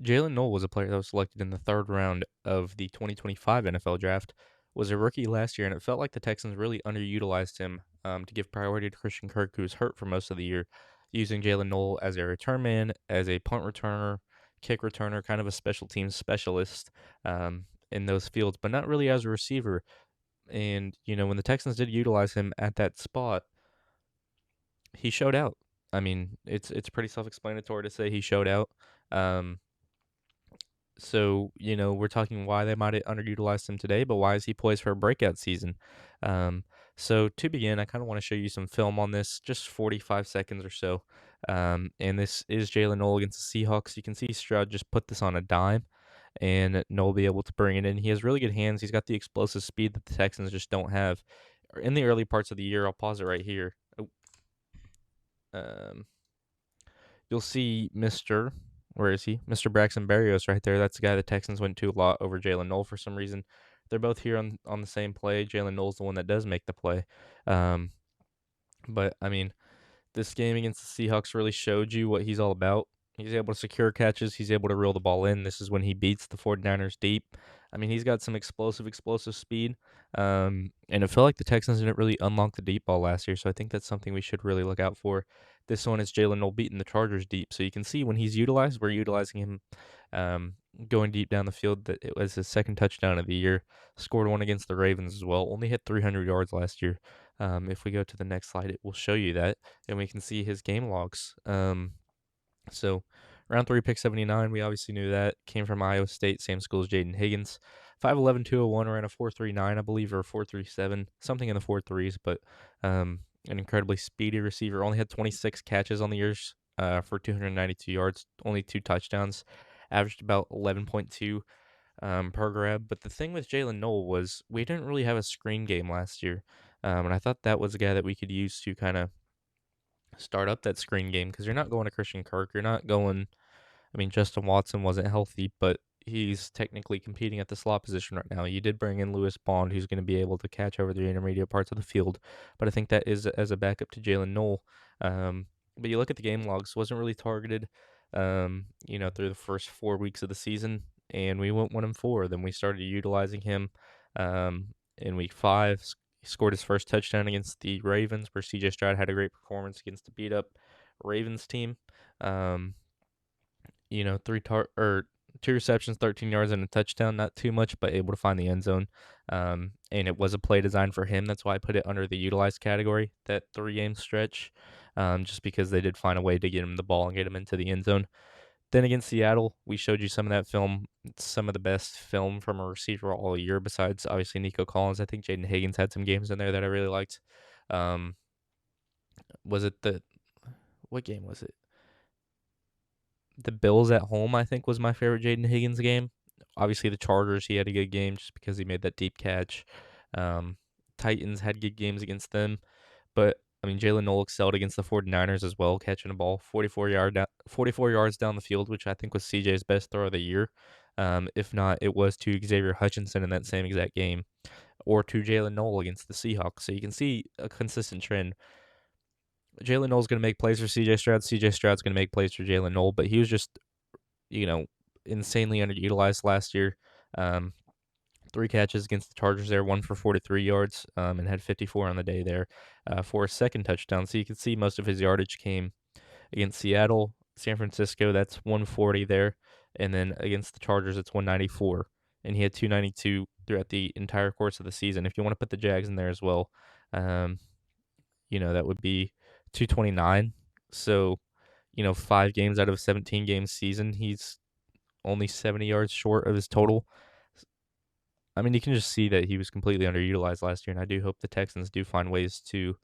Jaylin Noel was a player that was selected in the 3rd round of the 2025 NFL Draft, was a rookie last year, and it felt like the Texans really underutilized him, to give priority to Christian Kirk, who was hurt for most of the year, using Jaylin Noel as a return man, as a punt returner, kick returner, kind of a special teams specialist, in those fields, but not really as a receiver. And, when the Texans did utilize him at that spot, he showed out. I mean, it's pretty self-explanatory to say he showed out. Um, we're talking why they might have underutilized him today, but why is he poised for a breakout season? Um, so to begin, I kind of want to show you some film on this, just 45 seconds or so. And this is Jaylin Noel against the Seahawks. You can see Stroud just put this on a dime, and Noel be able to bring it in. He has really good hands. He's got the explosive speed that the Texans just don't have. In the early parts of the year, I'll pause it right here. Oh, um, you'll see where is he? Mr. Braxton Berrios right there. That's the guy the Texans went to a lot over Jaylin Noel for some reason. They're both here on the same play. Jaylin Noel's the one that does make the play. Um, but I mean, this game against the Seahawks really showed you what he's all about. He's able to secure catches. He's able to reel the ball in. This is when he beats the 49ers deep. I mean, he's got some explosive speed. And it felt like the Texans didn't really unlock the deep ball last year, so I think that's something we should really look out for. This one is Jaylin Noel beating the Chargers deep. So you can see when he's utilized, we're utilizing him um, going deep down the field. That it was his second touchdown of the year. Scored one against the Ravens as well. Only hit 300 yards last year. If we go to the next slide, it will show you that, and we can see his game logs. So round 3, pick 79, we obviously knew that. Came from Iowa State, same school as Jaden Higgins. 5'11", 201, ran a 4.39, I believe, or a 4.37, something in the 4.3s, but an incredibly speedy receiver. Only had 26 catches on the years for 292 yards, only 2 touchdowns, averaged about 11.2 per grab. But the thing with Jaylin Noel was we didn't really have a screen game last year, and I thought that was a guy that we could use to kind of start up that screen game because you're not going to Christian Kirk. You're not going. I mean, Justin Watson wasn't healthy, but he's technically competing at the slot position right now. You did bring in Lewis Bond, who's going to be able to catch over the intermediate parts of the field, but I think that is as a backup to Jaylin Noel. But you look at the game logs, wasn't really targeted, through the first 4 weeks of the season, and we went 1-4. Then we started utilizing him in week 5. He scored his first touchdown against the Ravens, where CJ Stroud had a great performance against the beat up Ravens team. Um, 2 receptions, 13 yards, and a touchdown. Not too much, but able to find the end zone. And it was a play designed for him. That's why I put it under the utilized category, that 3-game stretch, just because they did find a way to get him the ball and get him into the end zone. Then against Seattle, we showed you some of that film. It's some of the best film from a receiver all year, besides obviously Nico Collins. I think Jaden Higgins had some games in there that I really liked. Um, was it what game was it? The Bills at home, I think, was my favorite Jaden Higgins game. Obviously, the Chargers, he had a good game just because he made that deep catch. Um, Titans had good games against them. But, I mean, Jaylin Noel excelled against the 49ers as well, catching a ball 44 yards down the field, which I think was CJ's best throw of the year. If not, it was to Xavier Hutchinson in that same exact game, or to Jaylin Noel against the Seahawks. So you can see a consistent trend. Jaylin Noel's going to make plays for CJ Stroud. CJ Stroud's going to make plays for Jaylin Noel, but he was just, you know, insanely underutilized last year. Um, 3 catches against the Chargers there, 1 for 43 yards, and had 54 on the day there for a second touchdown. So you can see most of his yardage came against Seattle, San Francisco. That's 140 there, and then against the Chargers, it's 194, and he had 292 throughout the entire course of the season. If you want to put the Jags in there as well, um, that would be 229. So, 5 games out of a 17 game season, he's only 70 yards short of his total. I mean, you can just see that he was completely underutilized last year, and I do hope the Texans do find ways to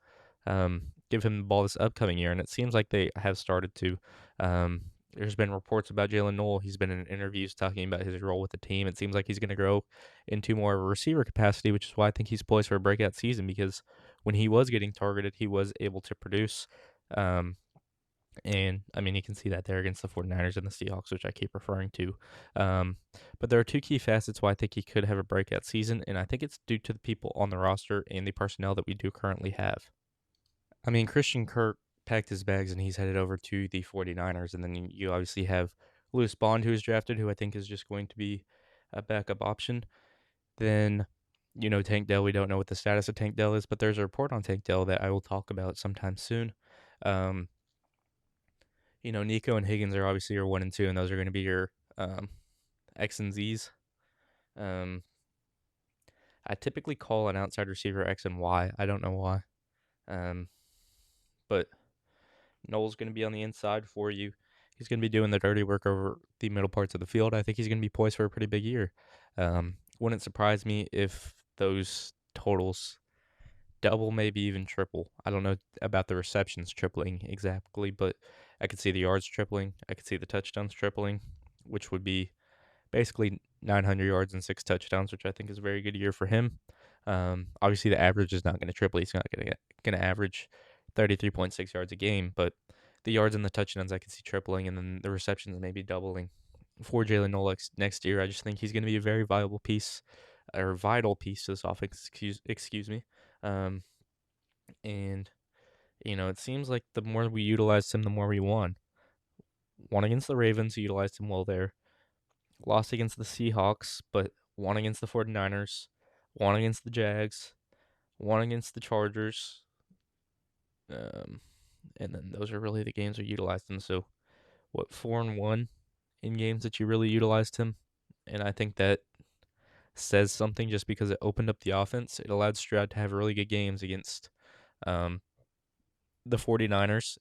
give him the ball this upcoming year, and it seems like they have started to. There's been reports about Jaylin Noel. He's been in interviews talking about his role with the team. It seems like he's going to grow into more of a receiver capacity, which is why I think he's poised for a breakout season because when he was getting targeted, he was able to produce. Um, and I mean, you can see that there against the 49ers and the Seahawks, which I keep referring to. But there are 2 key facets why I think he could have a breakout season, and I think it's due to the people on the roster and the personnel that we do currently have. I mean, Christian Kirk packed his bags and he's headed over to the 49ers, and then you obviously have Lewis Bond, who was drafted, who I think is just going to be a backup option. Then, Tank Dell, we don't know what the status of Tank Dell is, but there's a report on Tank Dell that I will talk about sometime soon. Um, Nico and Higgins are obviously your 1 and 2, and those are going to be your X and Z's. I typically call an outside receiver X and Y. I don't know why. But Noel's going to be on the inside for you. He's going to be doing the dirty work over the middle parts of the field. I think he's going to be poised for a pretty big year. Wouldn't surprise me if those totals double, maybe even triple. I don't know about the receptions tripling exactly, but I could see the yards tripling. I could see the touchdowns tripling, which would be basically 900 yards and 6 touchdowns, which I think is a very good year for him. Obviously, the average is not going to triple. He's not going to average 33.6 yards a game, but the yards and the touchdowns I can see tripling, and then the receptions maybe doubling for Jaylin Noel next year. I just think he's going to be a very vital piece to this offense. Excuse me. And it seems like the more we utilized him, the more we won. Won against the Ravens, he utilized him well there. Lost against the Seahawks, but won against the 49ers, won against the Jags, won against the Chargers. And then those are really the games we utilized him. So, 4-1 in games that you really utilized him? And I think that says something just because it opened up the offense. It allowed Stroud to have really good games against the 49ers,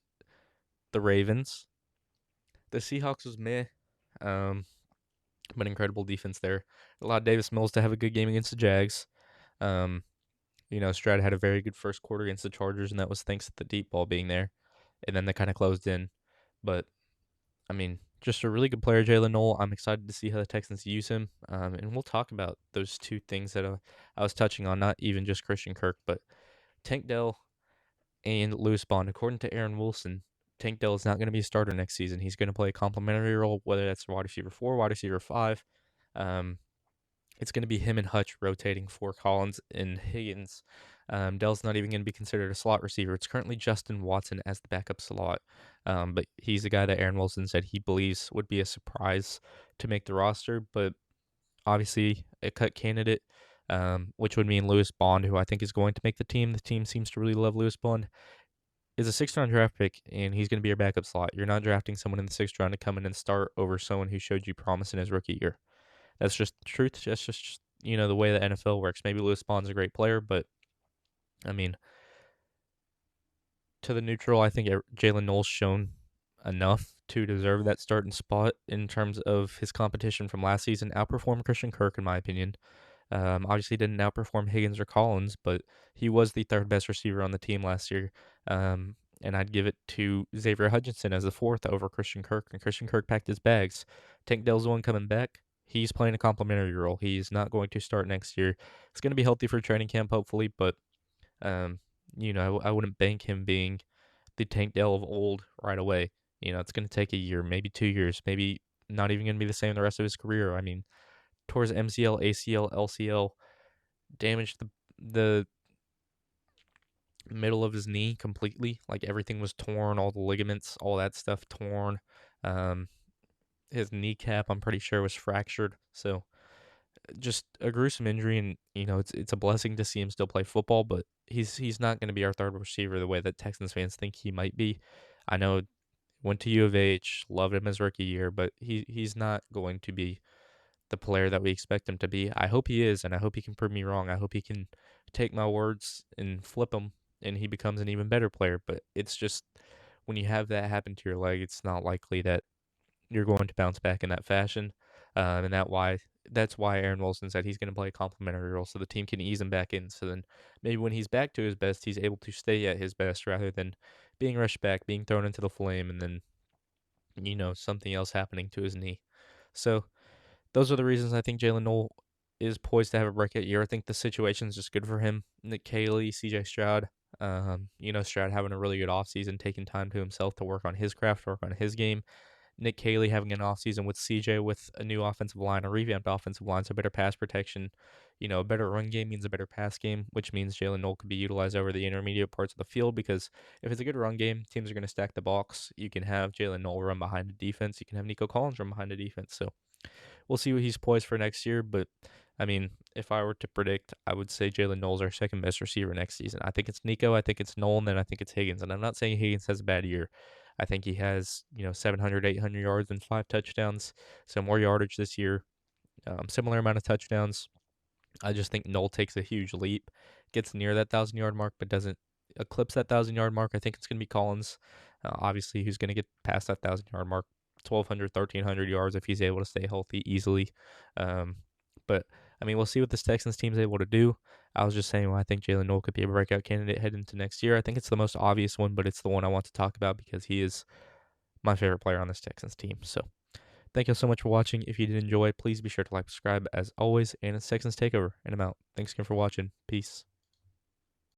the Ravens. The Seahawks was meh, but incredible defense there. It allowed Davis Mills to have a good game against the Jags. Stroud had a very good first quarter against the Chargers, and that was thanks to the deep ball being there. And then they kind of closed in. But, just a really good player, Jaylin Noel. I'm excited to see how the Texans use him. And we'll talk about those two things that I was touching on, not even just Christian Kirk, but Tank Dell and Lewis Bond. According to Aaron Wilson, Tank Dell is not going to be a starter next season. He's going to play a complementary role, whether that's wide receiver 4, wide receiver 5. It's going to be him and Hutch rotating for Collins and Higgins. Dell's not even going to be considered a slot receiver. It's currently Justin Watson as the backup slot. But he's a guy that Aaron Wilson said he believes would be a surprise to make the roster. But obviously a cut candidate, which would mean Lewis Bond, who I think is going to make the team. The team seems to really love Lewis Bond. Is a 6th-round draft pick, and he's going to be your backup slot. You're not drafting someone in the 6th round to come in and start over someone who showed you promise in his rookie year. That's just the truth. That's just the way the NFL works. Maybe Lewis Bond's a great player, but to the neutral, I think Jaylin Noel's shown enough to deserve that starting spot in terms of his competition from last season. Outperformed Christian Kirk, in my opinion. Obviously didn't outperform Higgins or Collins, but he was the 3rd best receiver on the team last year. And I'd give it to Xavier Hutchinson as the 4th over Christian Kirk, and Christian Kirk packed his bags. Tank Dell's the one coming back. He's playing a complimentary role. He's not going to start next year. It's going to be healthy for training camp, hopefully, but, I wouldn't bank him being the Tank Dell of old right away. It's going to take a year, maybe 2 years, maybe not even going to be the same the rest of his career. Towards MCL, ACL, LCL, damaged the middle of his knee completely. Like everything was torn, all the ligaments, all that stuff torn. His kneecap, I'm pretty sure, was fractured. So just a gruesome injury, and it's a blessing to see him still play football. But he's not going to be our 3rd receiver the way that Texans fans think he might be. I know went to U of H, loved him his rookie year, but he's not going to be the player that we expect him to be. I hope he is, and I hope he can prove me wrong. I hope he can take my words and flip them, and he becomes an even better player. But it's just when you have that happen to your leg, it's not likely that you're going to bounce back in that fashion. And that's why Aaron Wilson said he's going to play a complimentary role so the team can ease him back in. So then maybe when he's back to his best, he's able to stay at his best rather than being rushed back, being thrown into the flame, and then, something else happening to his knee. So those are the reasons I think Jaylin Noel is poised to have a breakout year. I think the situation is just good for him. Nick Caley, CJ Stroud. Stroud having a really good offseason, taking time to himself to work on his craft, work on his game. Nick Caley having an offseason with CJ with a new offensive line, a revamped offensive line, so better pass protection. A better run game means a better pass game, which means Jaylin Noel could be utilized over the intermediate parts of the field because if it's a good run game, teams are going to stack the box. You can have Jaylin Noel run behind the defense. You can have Nico Collins run behind the defense. So we'll see what he's poised for next year. But I mean, if I were to predict, I would say Jaylin Noel's our second best receiver next season. I think it's Nico, I think it's Noel, and then I think it's Higgins. And I'm not saying Higgins has a bad year. I think he has, 700, 800 yards and 5 touchdowns. So more yardage this year, similar amount of touchdowns. I just think Noel takes a huge leap, gets near that 1,000 yard mark, but doesn't eclipse that 1,000 yard mark. I think it's going to be Collins, obviously, who's going to get past that 1,000 yard mark, 1,200, 1,300 yards if he's able to stay healthy easily. But I mean, we'll see what this Texans team's able to do. I was just saying, well, I think Jaylin Noel could be a breakout candidate heading into next year. I think it's the most obvious one, but it's the one I want to talk about because he is my favorite player on this Texans team. So thank you so much for watching. If you did enjoy, please be sure to like, subscribe as always. And it's Texans Takeover, and I'm out. Thanks again for watching. Peace.